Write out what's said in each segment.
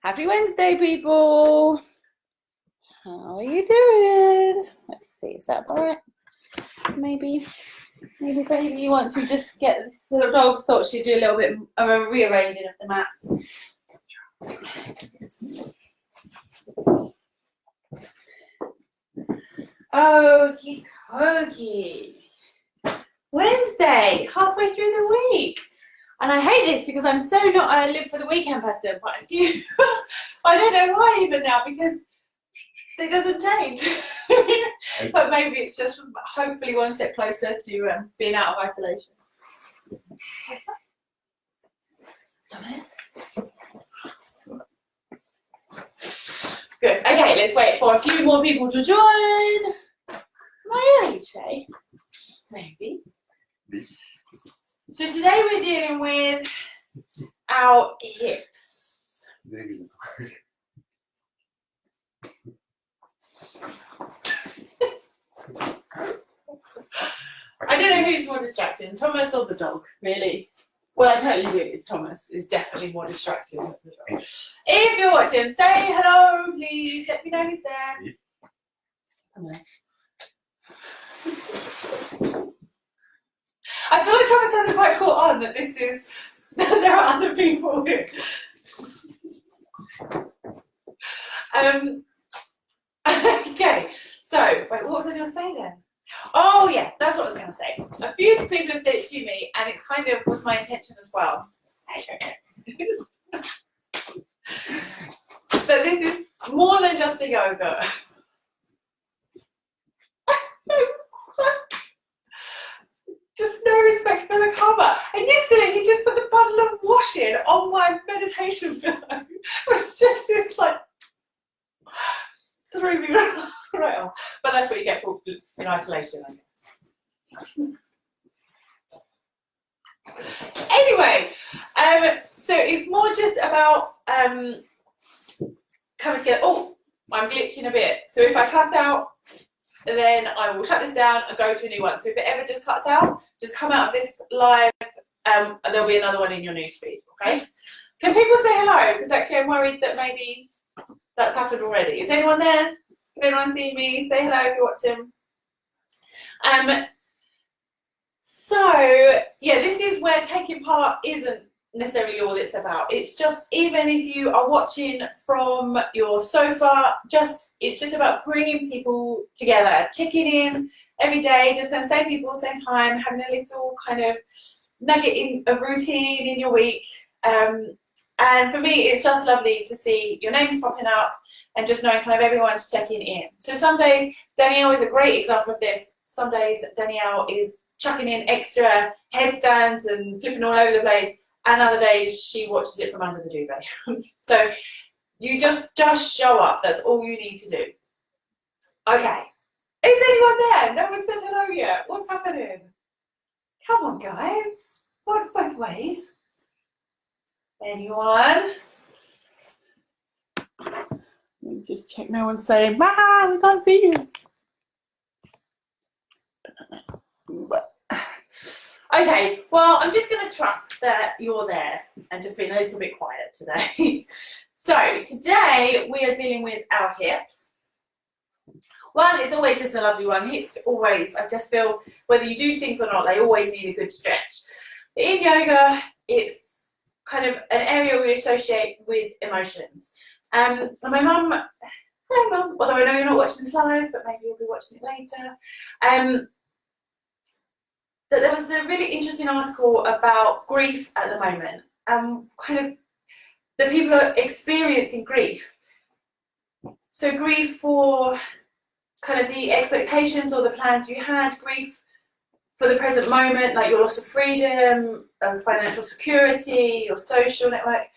Happy Wednesday, people. How are you doing? Let's see, is that all right? Maybe baby, once we just get the little dogs, thought she'd do a little bit of a rearranging of the mats. Okie dokie. Wednesday, halfway through the week. And I hate this because I'm so not a live for the weekend person, but I do. I don't know why even now, because it doesn't change. But maybe it's just hopefully one step closer to being out of isolation. Good. Okay, let's wait for a few more people to join. Am I early today? Maybe. So today we're dealing with our hips. I don't know who's more distracting, Thomas or the dog, really. Well, I totally do. It's Thomas. It's definitely more distracting than the dog. If you're watching, say hello, please. Let me know who's there. Thomas. I feel like Thomas hasn't quite caught on that this is, there are other people here. Okay, so, wait, what was I going to say then? Oh yeah, that's what I was going to say. A few people have said it to me, and it's kind of was my intention as well. But this is more than just a yoga. Just no respect for the cover. And yesterday he just put the bottle of washing on my meditation pillow, which just is like threw me right off. But that's what you get for in isolation, I guess. Anyway, so it's more just about coming together. Oh, I'm glitching a bit. So if I cut out, then I will shut this down and go to a new one. So if it ever just cuts out, just come out of this live and there'll be another one in your newsfeed, okay? Can people say hello? Because actually I'm worried that maybe that's happened already. Is anyone there? Can anyone see me? Say hello if you're watching. So, yeah, this is where taking part isn't necessarily all it's about. It's just, even if you are watching from your sofa, it's just about bringing people together, checking in every day, just kind of same people, same time, having a little kind of nugget of routine in your week. And for me, it's just lovely to see your names popping up and just knowing kind of everyone's checking in. So some days, Danielle is a great example of this. Some days, Danielle is chucking in extra headstands and flipping all over the place. And other days she watches it from under the duvet. So you just show up. That's all you need to do. Okay. Is anyone there? No one said hello yet. What's happening? Come on, guys. Works both ways. Anyone? Let me just check. No one's saying, "Ah, we can't see you." Okay, well, I'm just going to trust that you're there and just being a little bit quiet today. So today we are dealing with our hips. One is always just a lovely one. Hips always, I just feel, whether you do things or not, they always need a good stretch. But in yoga, it's kind of an area we associate with emotions. And my mum, hello mum, although I know you're not watching this live, but maybe you'll be watching it later. That there was a really interesting article about grief at the moment, kind of that people are experiencing grief. So grief for kind of the expectations or the plans you had, grief for the present moment, like your loss of freedom, financial security, your social network,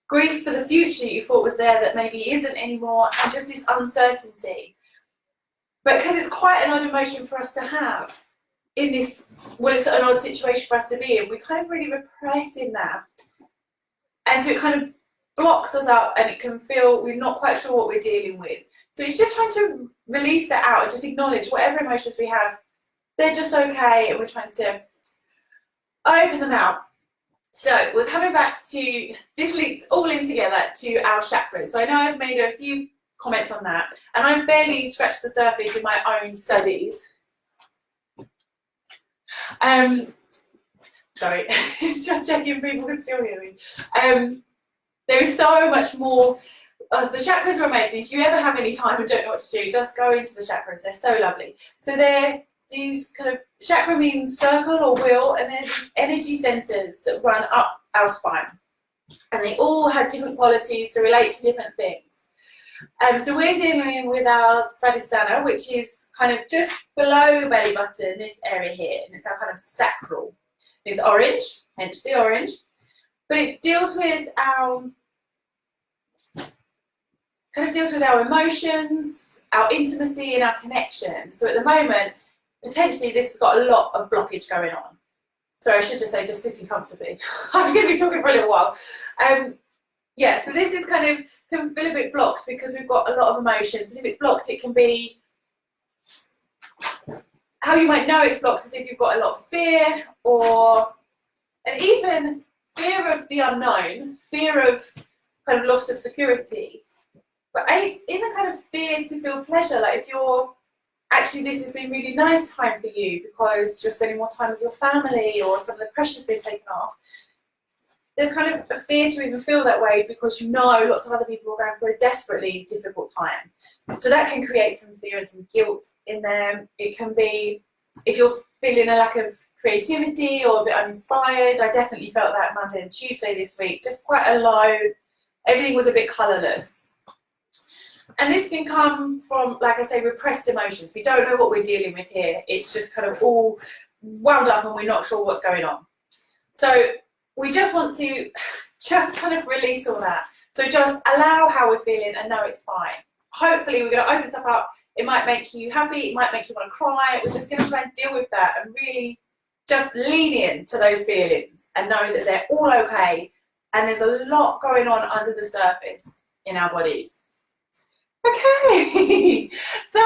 grief for the future you thought was there that maybe isn't anymore, and just this uncertainty. But because it's quite an odd emotion for us to have, in this, well, it's an odd situation for us to be in, we kind of really repressing that. And so it kind of blocks us up and it can feel we're not quite sure what we're dealing with. So it's just trying to release that out and just acknowledge whatever emotions we have, they're just okay, and we're trying to open them out. So we're coming back to, this links all in together to our chakras. So I know I've made a few comments on that, and I've barely scratched the surface in my own studies. Sorry, it's just checking people can still hear me. There is so much more. The chakras are amazing. If you ever have any time and don't know what to do, just go into the chakras. They're so lovely. So they're these kind of, chakra means circle or wheel, and they're these energy centers that run up our spine. And they all have different qualities to relate to different things. So we're dealing with our Svadhisthana, which is kind of just below belly button, this area here, and it's our kind of sacral. It's orange, hence the orange. But it deals with our emotions, our intimacy, and our connection. So at the moment, potentially this has got a lot of blockage going on. So I should just say, just sitting comfortably. I'm going to be talking for a little while. Yeah, so this is kind of, can feel a bit blocked because we've got a lot of emotions. And if it's blocked, it can be, how you might know it's blocked is if you've got a lot of fear, and even fear of the unknown, fear of kind of loss of security. But even kind of fear to feel pleasure, like if you're, actually this has been really nice time for you because you're spending more time with your family or some of the pressure's been taken off. There's kind of a fear to even feel that way because you know lots of other people are going through a desperately difficult time. So that can create some fear and some guilt in them. It can be, if you're feeling a lack of creativity or a bit uninspired, I definitely felt that Monday and Tuesday this week, just quite a low, everything was a bit colourless. And this can come from, like I say, repressed emotions. We don't know what we're dealing with here. It's just kind of all wound up and we're not sure what's going on. So we just want to just kind of release all that. So just allow how we're feeling and know it's fine. Hopefully we're going to open stuff up. It might make you happy. It might make you want to cry. We're just going to try and deal with that and really just lean into those feelings and know that they're all okay. And there's a lot going on under the surface in our bodies. Okay, so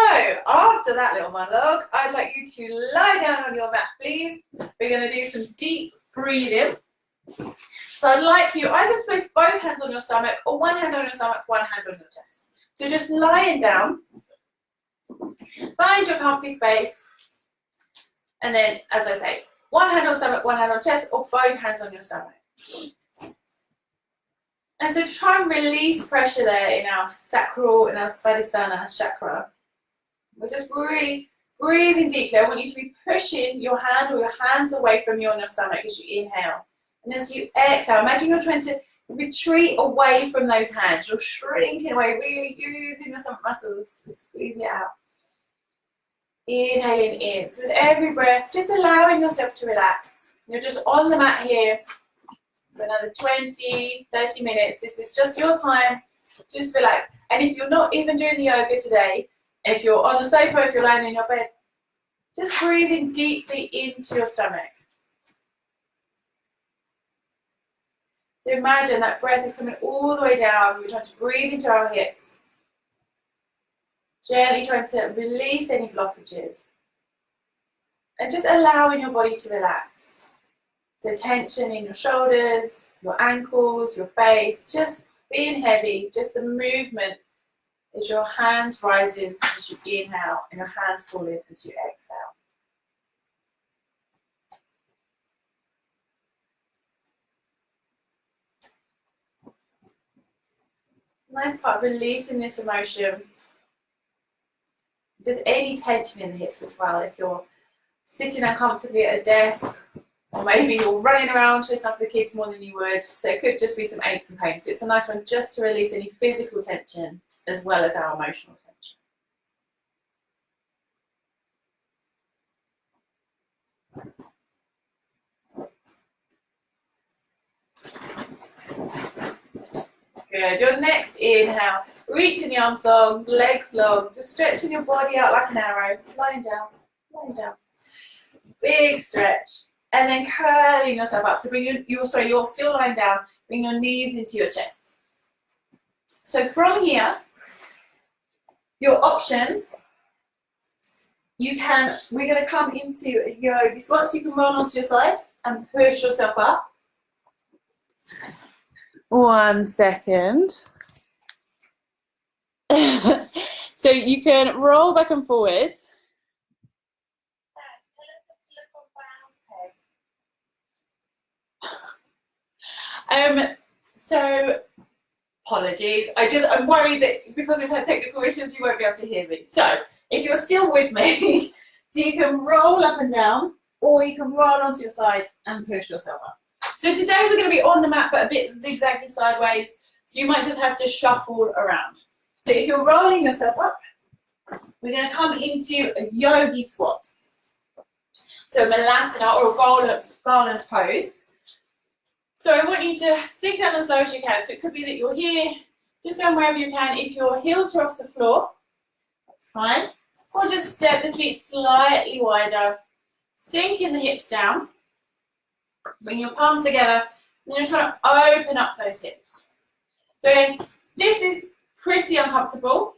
after that little monologue, I'd like you to lie down on your mat, please. We're going to do some deep breathing. So I'd like you either to place both hands on your stomach or one hand on your stomach, one hand on your chest. So just lying down, find your comfy space, and then, as I say, one hand on stomach, one hand on chest, or both hands on your stomach. And so to try and release pressure there in our sacral and our Svadhisthana chakra, we're just really breathing deeply. I want you to be pushing your hand or your hands away from you on your stomach as you inhale. And as you exhale, imagine you're trying to retreat away from those hands. You're shrinking away, really using your stomach muscles to squeeze it out. Inhaling in. So with every breath, just allowing yourself to relax. You're just on the mat here for another 20, 30 minutes. This is just your time. Just relax. And if you're not even doing the yoga today, if you're on the sofa, if you're lying in your bed, just breathing deeply into your stomach. So imagine that breath is coming all the way down. We're trying to breathe into our hips. Gently trying to release any blockages. And just allowing your body to relax. So tension in your shoulders, your ankles, your face, just being heavy, just the movement as your hands rising as you inhale and your hands falling as you exhale. Nice part of releasing this emotion. Just any tension in the hips as well. If you're sitting uncomfortably at a desk, or maybe you're running around chasing after the kids more than you would, there could just be some aches and pains. So it's a nice one just to release any physical tension as well as our emotional tension. Good. Your next inhale, reaching the arms long, legs long, just stretching your body out like an arrow, lying down, lying down. Big stretch. And then curling yourself up. So bring you're still lying down, bring your knees into your chest. So from here, your options, we're going to come into a yogi squat, so you can roll onto your side and push yourself up. 1 second. So you can roll back and forwards. So apologies. I'm worried that because we've had technical issues, you won't be able to hear me. So if you're still with me, so you can roll up and down, or you can roll onto your side and push yourself up. So today we're going to be on the mat, but a bit zigzaggy sideways. So you might just have to shuffle around. So if you're rolling yourself up, we're going to come into a yogi squat. So Malasana or a garland pose. So I want you to sink down as low as you can. So it could be that you're here, just go wherever you can. If your heels are off the floor, that's fine. Or just step the feet slightly wider, sinking the hips down, bring your palms together, and then you're trying to open up those hips. So again, this is pretty uncomfortable.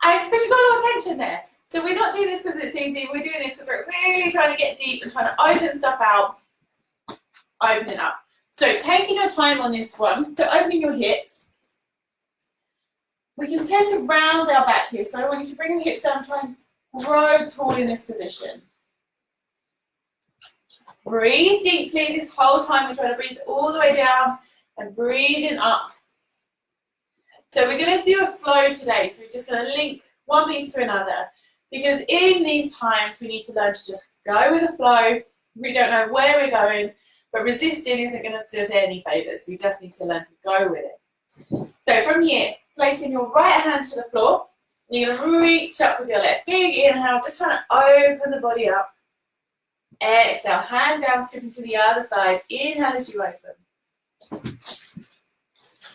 And because you've got a lot of tension there. So we're not doing this because it's easy, we're doing this because we're really trying to get deep and trying to open stuff out. Open it up. So taking your time on this one, so opening your hips. We can tend to round our back here, so I want you to bring your hips down and try and grow tall in this position. Breathe deeply this whole time. We're trying to breathe all the way down and breathing up. So we're going to do a flow today, so we're just going to link one piece to another, because in these times we need to learn to just go with the flow. We don't know where we're going, but resisting isn't going to do us any favours. We just need to learn to go with it. So from here, placing your right hand to the floor, and you're going to reach up with your left. Big inhale, just trying to open the body up. Exhale, hand down, slipping to the other side. Inhale as you open.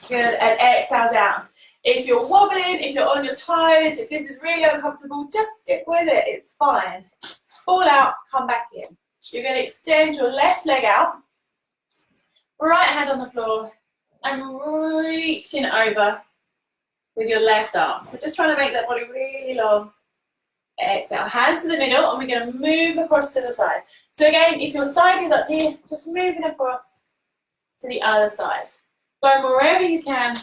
Good, and exhale down. If you're wobbling, if you're on your toes, if this is really uncomfortable, just stick with it, it's fine. Fall out, come back in. You're going to extend your left leg out, right hand on the floor, and reaching over with your left arm. So just trying to make that body really long. Exhale, hands to the middle, and we're going to move across to the side. So again, if your side is up here, just moving across to the other side. Going wherever you can,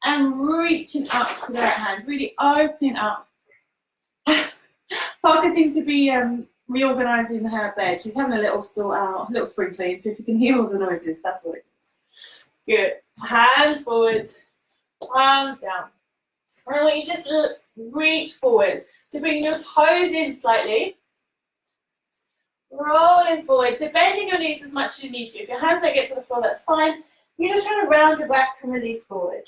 and reaching up with the right hand, really opening up. Parker seems to be reorganising her bed. She's having a little sort out, a little spring clean, so if you can hear all the noises, that's what it is. Good. Hands forward, palms down. And I want you just reach forward. So bring your toes in slightly. Rolling forward. So bending your knees as much as you need to. If your hands don't get to the floor, that's fine. You're just trying to round your back and release forward.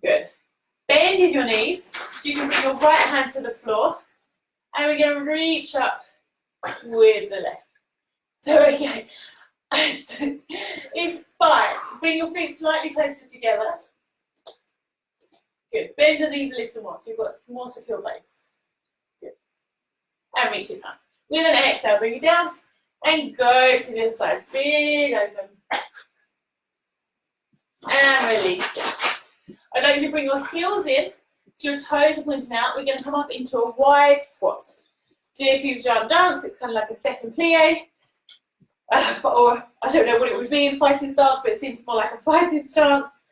Good. Bend in your knees so you can bring your right hand to the floor. And we're going to reach up with the left. So again, it's fine. Bring your feet slightly closer together. Good. Bend the knees a little more so you've got a more secure base. Good. And reach it up. With an exhale, bring it down and go to the other side. Big open. And release it. I'd like you to bring your heels in so your toes are pointing out. We're going to come up into a wide squat. So if you've done dance, it's kind of like a second plie. Or I don't know what it would be in fighting stance, but it seems more like a fighting stance.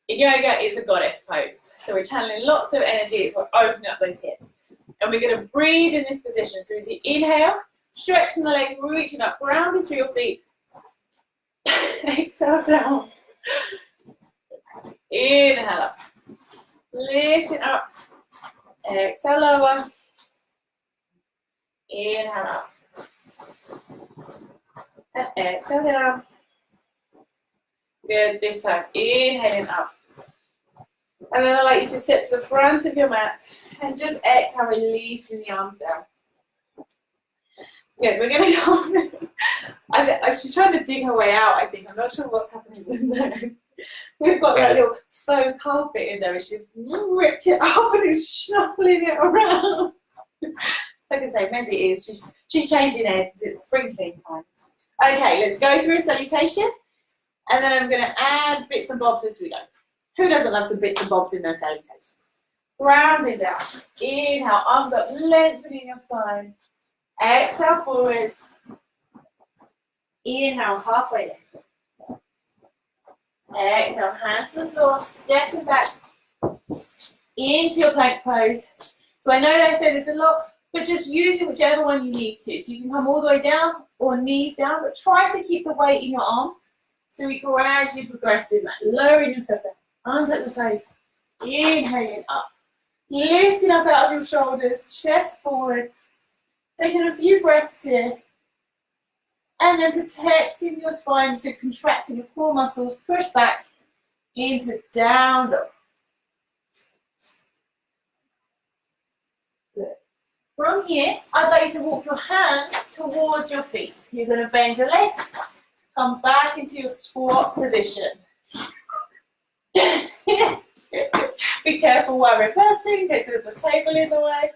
In yoga, it's a goddess pose. So we're channeling lots of energy as we're opening up those hips. And we're going to breathe in this position. So as you inhale, stretching the legs, reaching up, grounding through your feet. Exhale down. Inhale up. Lift it up. Exhale lower. Inhale up. And exhale down. Good, this time, inhaling up. And then I'd like you to step to the front of your mat and just exhale, releasing the arms down. Good, we're going to go. She's trying to dig her way out, I think. I'm not sure what's happening in there. We've got that little faux carpet in there and she's ripped it up and is shuffling it around. Like I say, maybe it is. She's changing ends. It's spring clean time. Okay, let's go through a salutation. And then I'm going to add bits and bobs as we go. Who doesn't love some bits and bobs in their salutation? Grounding down. Inhale, arms up, lengthening your spine. Exhale forwards. Inhale, halfway lift. Exhale, hands to the floor, stepping back into your plank pose. So I know that I say this a lot, but just using whichever one you need to. So you can come all the way down or knees down, but try to keep the weight in your arms. So we gradually progress in that, lowering yourself down, untuck the toes, inhaling up, lifting up out of your shoulders, chest forwards, taking a few breaths here, and then protecting your spine, so contracting your core muscles, push back into down dog. Good. From here, I'd like you to walk your hands towards your feet. You're going to bend your legs, come back into your squat position. Be careful while reversing in case the table is away.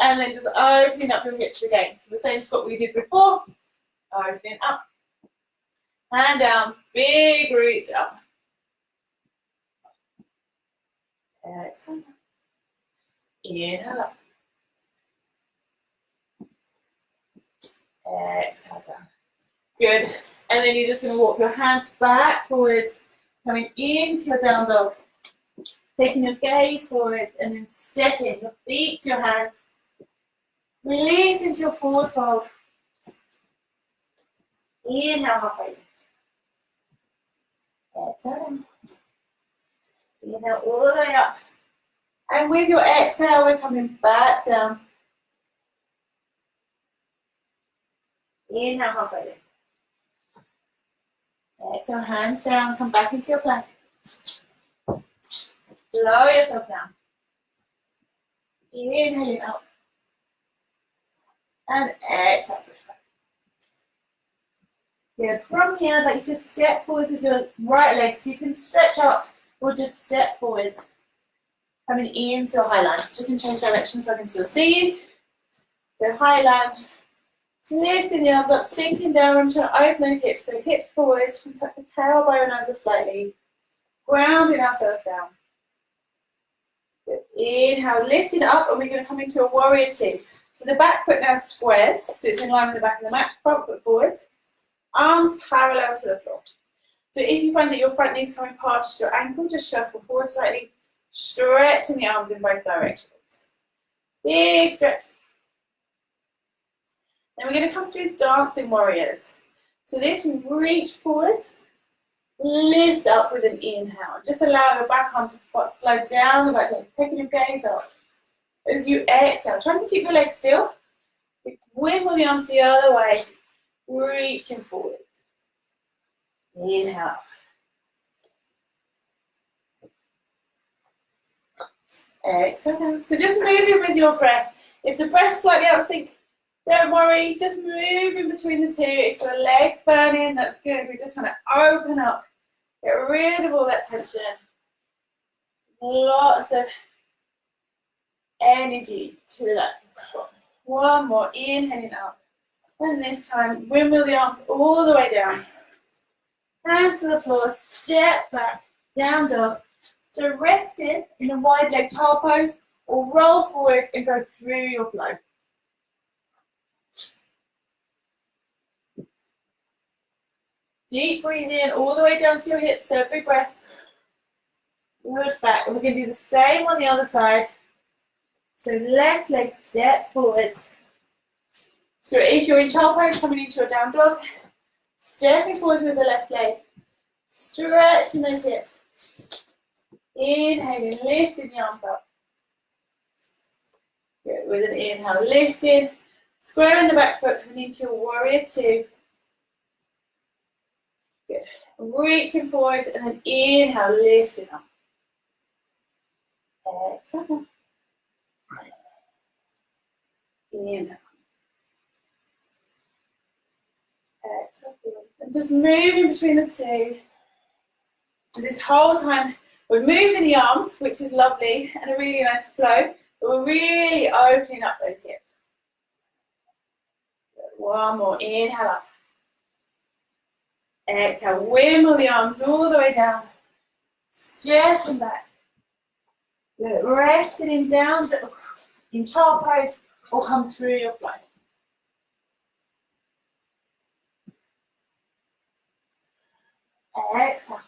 And then just opening up your hips again. So the same squat we did before. Opening up. Hand down, big reach up. Exhale. Inhale up. Exhale down. Good. And then you're just going to walk your hands back forwards, coming into your down dog. Taking your gaze forwards and then stepping your feet to your hands. Release into your forward fold. Inhale, halfway lift. Exhale. Inhale all the way up. And with your exhale, we're coming back down. Inhale, halfway lift. Exhale, hands down, come back into your plank. Lower yourself down. Inhaling up. And exhale, push back. Good. From here, I'd like you to step forward with your right leg so you can stretch up or just step forwards. Coming into your high lunge. You can change direction so I can still see you. So high lunge. Lifting the arms up, sinking down. I'm trying to open those hips. So hips forward, tuck the tailbone under slightly. Grounding ourselves down. Good. Inhale, lifting up, and we're going to come into a warrior two. So the back foot now squares, so it's in line with the back of the mat. Front foot forwards. Arms parallel to the floor. So if you find that your front knee's coming past your ankle, just shuffle forward slightly, stretching the arms in both directions. Big stretch. Then we're going to come through dancing warriors. So this, reach forward, lift up with an inhale. Just allow your back arm to slow down the back leg, taking your gaze up. As you exhale, trying to keep your legs still. Wiggle the arms the other way, reaching forward. Inhale. Exhale. So just moving with your breath. If the breath's slightly out of sync, don't worry, just move in between the two. If your leg's burning, that's good. We're just trying to open up, get rid of all that tension. Lots of energy to that squat. One more, inhaling up. And this time, windmill the arms all the way down. Hands to the floor, step back, down dog. So rest in a wide leg child pose, or roll forwards and go through your flow. Deep breathe in all the way down to your hips, every breath. Push back, and we're going to do the same on the other side. So left leg steps forwards. So if you're in child pose, coming into your down dog, stepping forwards with the left leg, stretching those hips. Inhaling, lifting the arms up. Good, with an inhale, lifting, squaring the back foot, coming into a warrior two. Good, reaching forwards, and then inhale, lifting up. Exhale. Inhale. Exhale. And just moving between the two. So this whole time, we're moving the arms, which is lovely, and a really nice flow, but we're really opening up those hips. One more, inhale up. Exhale, wimble the arms all the way down. Stepping back. Good. Resting in down, in child pose, or come through your flow. Exhale.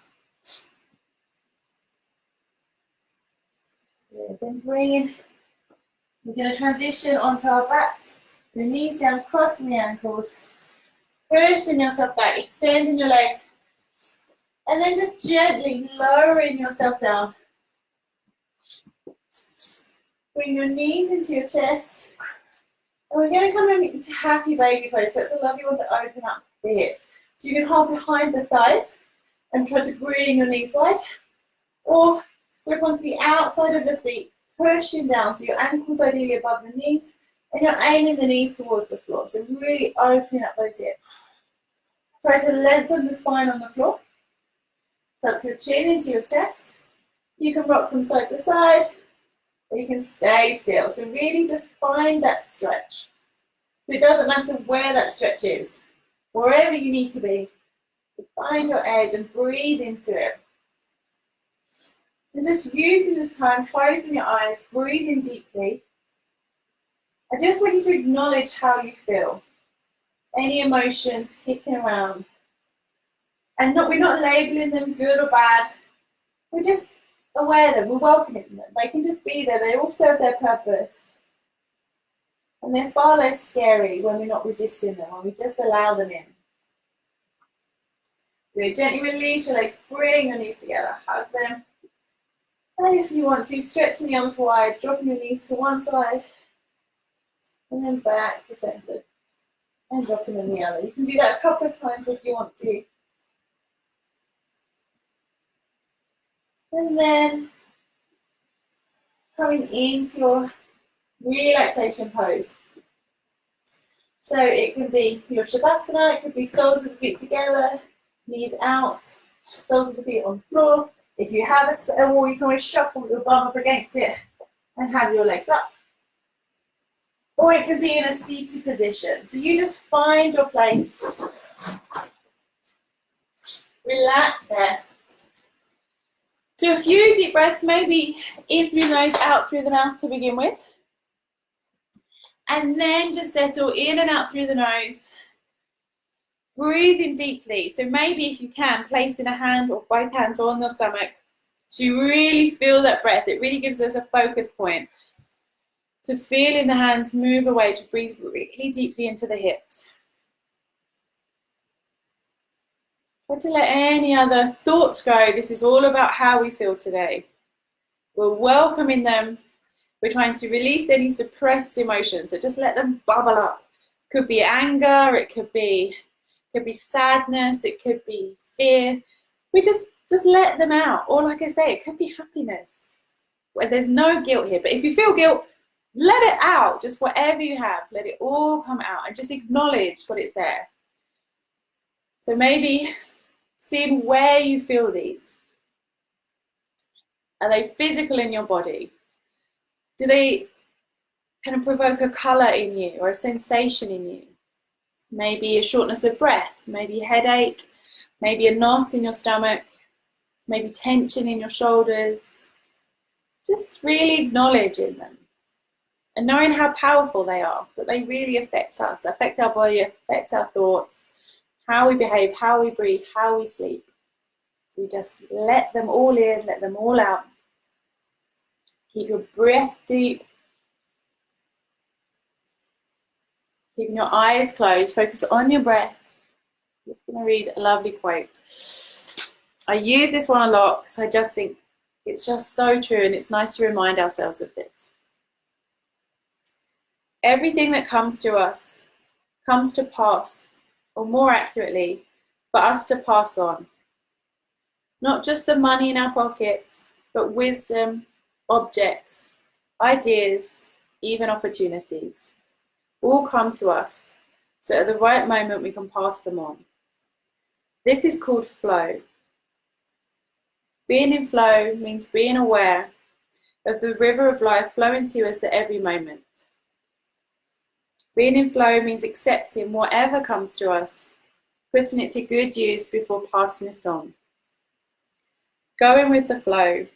Good. Then bring in. We're going to transition onto our backs. So knees down, crossing the ankles. Pushing yourself back, extending your legs. And then just gently lowering yourself down. Bring your knees into your chest. And we're going to come into happy baby pose. So it's a lovely one to open up the hips. So you can hold behind the thighs and try to bring your knees wide. Or grip onto the outside of the feet, pushing down. So your ankles ideally above the knees. And you're aiming the knees towards the floor. So really opening up those hips. Try to lengthen the spine on the floor. Tuck your chin into your chest. You can rock from side to side. Or you can stay still. So really just find that stretch. So it doesn't matter where that stretch is. Wherever you need to be. Just find your edge and breathe into it. And just using this time, closing your eyes, breathing deeply. I just want you to acknowledge how you feel. Any emotions kicking around. And we're not labeling them good or bad. We're just aware of them, we're welcoming them. They can just be there, they all serve their purpose. And they're far less scary when we're not resisting them, when we just allow them in. Good. Gently release your legs, bring your knees together, hug them. And if you want to, stretching the arms wide, dropping your knees to one side, and then back to center, and dropping on the other. You can do that a couple of times if you want to. And then coming into your relaxation pose. So it can be your Shavasana, it could be soles of the feet together, knees out, soles of the feet on the floor. If you have a wall, you can always shuffle your bum up against it and have your legs up. Or it could be in a seated position. So you just find your place. Relax there. So a few deep breaths, maybe in through the nose, out through the mouth to begin with. And then just settle in and out through the nose. Breathing deeply. So maybe if you can, placing a hand or both hands on your stomach to really feel that breath. It really gives us a focus point. To feel in the hands move away, to breathe really deeply into the hips. Try to let any other thoughts go. This is all about how we feel today. We're welcoming them. We're trying to release any suppressed emotions. So just let them bubble up. Could be anger, it could be sadness, it could be fear. We just let them out. Or like I say, it could be happiness. Well, there's no guilt here. But if you feel guilt, let it out. Just whatever you have, let it all come out and just acknowledge what it's there. So maybe seeing where you feel these. Are they physical in your body? Do they kind of provoke a colour in you or a sensation in you? Maybe a shortness of breath, maybe a headache, maybe a knot in your stomach, maybe tension in your shoulders. Just really acknowledging them and knowing how powerful they are, that they really affect us, affect our body, affect our thoughts, how we behave, how we breathe, how we sleep. So we just let them all in, let them all out. Keep your breath deep. Keeping your eyes closed, focus on your breath. I'm just going to read a lovely quote. I use this one a lot because I just think it's just so true, and it's nice to remind ourselves of this. Everything that comes to us comes to pass, or more accurately, for us to pass on. Not just the money in our pockets, but wisdom, objects, ideas, even opportunities. All come to us, so at the right moment we can pass them on. This is called flow. Being in flow means being aware of the river of life flowing to us at every moment. Being in flow means accepting whatever comes to us, putting it to good use before passing it on. Going with the flow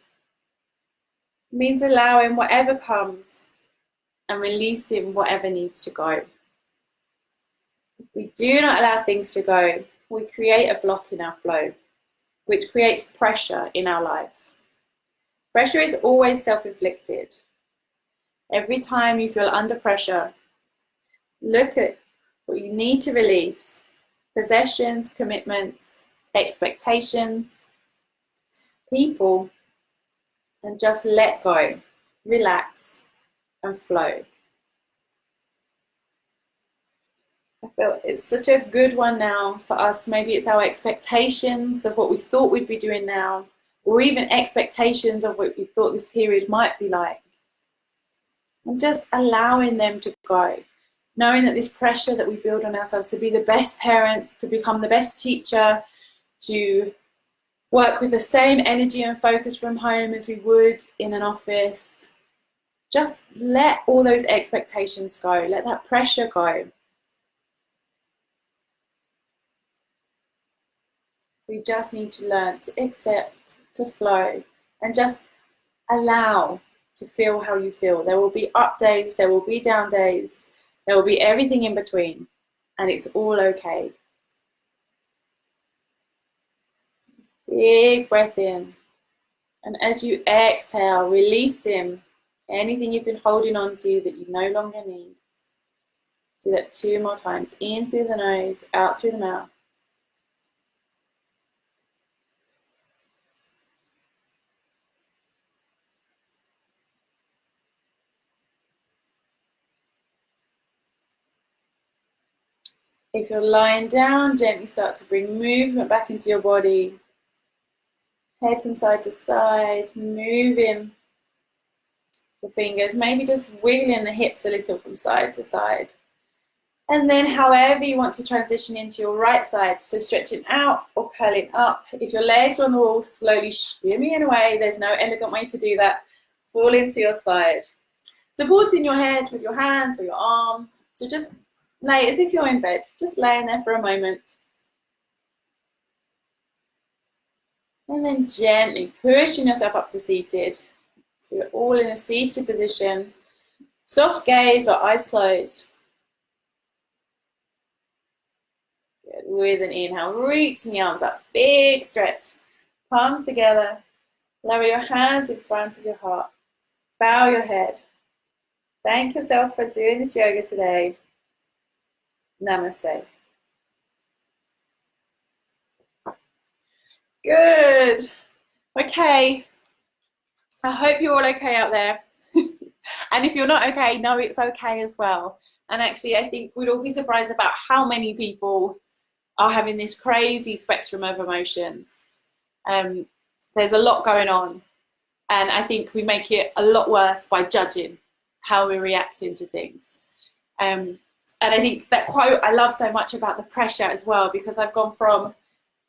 means allowing whatever comes and releasing whatever needs to go. If we do not allow things to go, we create a block in our flow. which creates pressure in our lives. Pressure is always self-inflicted. Every time you feel under pressure, look at what you need to release: possessions, commitments, expectations, people, and just let go, relax, and flow. I feel it's such a good one now for us. Maybe it's our expectations of what we thought we'd be doing now, or even expectations of what we thought this period might be like. And just allowing them to go. Knowing that this pressure that we build on ourselves to be the best parents, to become the best teacher, to work with the same energy and focus from home as we would in an office. Just let all those expectations go. Let that pressure go. We just need to learn to accept, to flow, and just allow to feel how you feel. There will be up days, there will be down days, there will be everything in between, and it's all okay. Big breath in, and as you exhale, releasing anything you've been holding on to that you no longer need. Do that 2 more times. In through the nose, out through the mouth. If you're lying down, gently start to bring movement back into your body. Head from side to side, moving the fingers, maybe just wiggling the hips a little from side to side. And then however you want to transition into your right side, so stretching out or curling up. If your legs are on the wall, slowly shimmying away. There's no elegant way to do that. Fall into your side. Supporting your head with your hands or your arms. So just lay as if you're in bed, just laying there for a moment. And then gently pushing yourself up to seated. So you're all in a seated position. Soft gaze or eyes closed. Good. With an inhale, reaching the arms up, big stretch. Palms together. Lower your hands in front of your heart. Bow your head. Thank yourself for doing this yoga today. Namaste. Good. Okay. I hope you're all okay out there. And if you're not okay, know it's okay as well. And actually, I think we'd all be surprised about how many people are having this crazy spectrum of emotions. There's a lot going on. And I think we make it a lot worse by judging how we're reacting to things. And I think that quote I love so much about the pressure as well, because I've gone from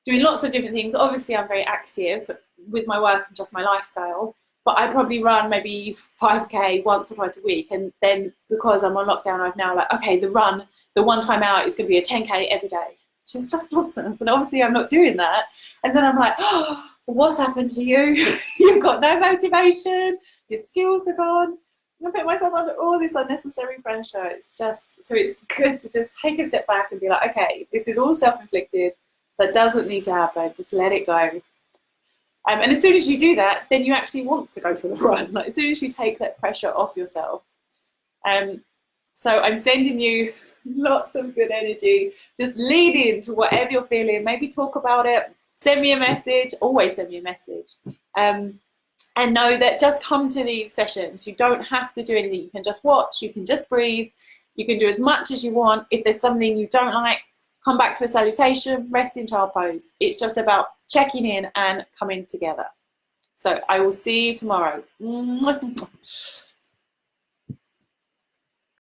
doing lots of different things. Obviously, I'm very active with my work and just my lifestyle, but I probably run maybe 5K once or twice a week. And then because I'm on lockdown, I've now like, okay, the one time out is going to be a 10K every day, which is just nonsense. And obviously I'm not doing that. And then I'm like, oh, what's happened to you? You've got no motivation. Your skills are gone. I put myself under all this unnecessary pressure. It's just, so it's good to just take a step back and be like, okay, this is all self-inflicted. That doesn't need to happen. Just let it go. And as soon as you do that, then you actually want to go for the run. Like, as soon as you take that pressure off yourself. So I'm sending you lots of good energy. Just lead into whatever you're feeling. Maybe talk about it. Send me a message. Always send me a message. And know that just come to these sessions. You don't have to do anything. You can just watch. You can just breathe. You can do as much as you want. If there's something you don't like, come back to a salutation, rest in child pose. It's just about checking in and coming together. So I will see you tomorrow.